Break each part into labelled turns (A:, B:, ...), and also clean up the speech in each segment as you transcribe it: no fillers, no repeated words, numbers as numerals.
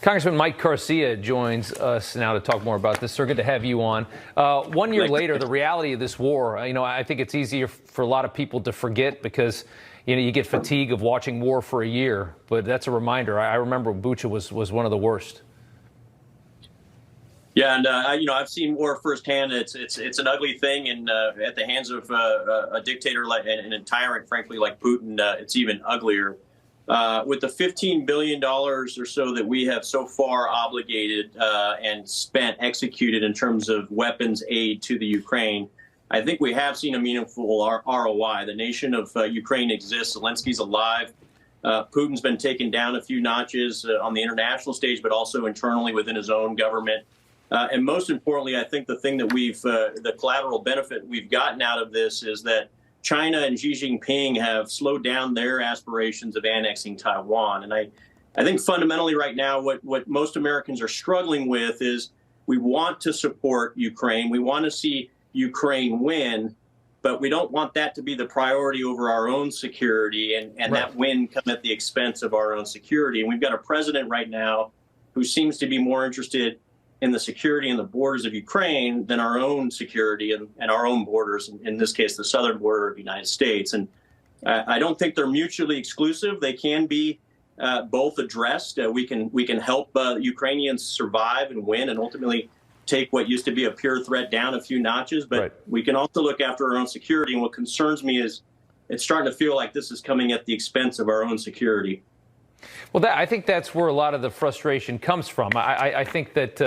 A: Congressman Mike Garcia joins us now to talk more about this. Sir, good to have you on. 1 year later, the reality of this war, I think it's easier for a lot of people to forget because, you get fatigue of watching war for a year. But that's a reminder. I remember Bucha was one of the worst.
B: Yeah, and I've seen war firsthand. It's an ugly thing, and at the hands of a dictator like and a tyrant, frankly, like Putin, it's even uglier. With the $15 billion or so that we have so far obligated and executed in terms of weapons aid to the Ukraine, I think we have seen a meaningful ROI. The nation of Ukraine exists. Zelensky's alive. Putin's been taken down a few notches on the international stage, but also internally within his own government. And most importantly, I think the thing that the collateral benefit we've gotten out of this is that China and Xi Jinping have slowed down their aspirations of annexing Taiwan. And I think fundamentally right now, what most Americans are struggling with is we want to support Ukraine. We want to see Ukraine win, but we don't want that to be the priority over our own security and right. That win come at the expense of our own security. And we've got a president right now who seems to be more interested in the security and the borders of Ukraine than our own security and our own borders, in this case, the southern border of the United States. And I don't think they're mutually exclusive. They can be both addressed. We can help Ukrainians survive and win and ultimately take what used to be a pure threat down a few notches. But right. We can also look after our own security. And what concerns me is it's starting to feel like this is coming at the expense of our own security.
A: Well, I think that's where a lot of the frustration comes from. I think that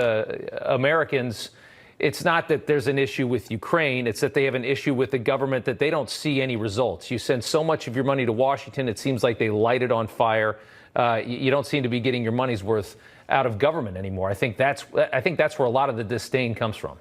A: Americans, it's not that there's an issue with Ukraine, it's that they have an issue with the government that they don't see any results. You send so much of your money to Washington, it seems like they light it on fire. You don't seem to be getting your money's worth out of government anymore. I think that's where a lot of the disdain comes from.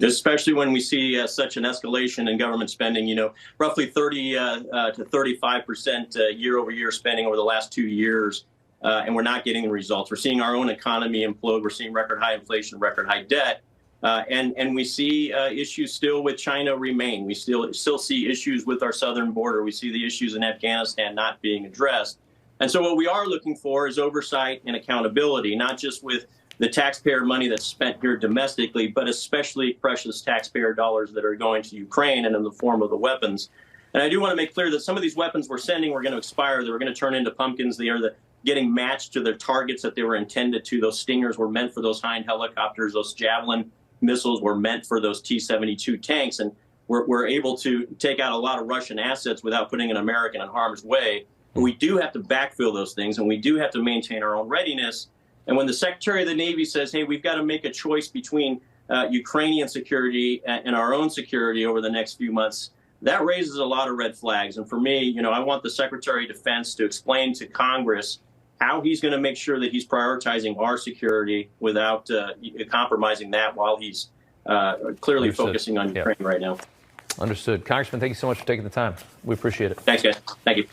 B: Especially when we see such an escalation in government spending, roughly 30 to 35% year over year spending over the last 2 years, and we're not getting the results. We're seeing our own economy implode. We're seeing record high inflation, record high debt, and we see issues still with China remain. We still see issues with our southern border. We see the issues in Afghanistan not being addressed. And so what we are looking for is oversight and accountability, not just with the taxpayer money that's spent here domestically, but especially precious taxpayer dollars that are going to Ukraine and in the form of the weapons. And I do want to make clear that some of these weapons we're sending were going to expire. They were going to turn into pumpkins. They are getting matched to their targets that they were intended to. Those Stingers were meant for those Hind helicopters. Those Javelin missiles were meant for those T-72 tanks. And we're able to take out a lot of Russian assets without putting an American in harm's way. But we do have to backfill those things, and we do have to maintain our own readiness. And when the Secretary of the Navy says, hey, we've got to make a choice between Ukrainian security and our own security over the next few months, that raises a lot of red flags. And for me, I want the Secretary of Defense to explain to Congress how he's going to make sure that he's prioritizing our security without compromising that while he's clearly focusing on Ukraine right now.
A: Understood. Congressman, thank you so much for taking the time. We appreciate it.
B: Thanks, guys. Thank you.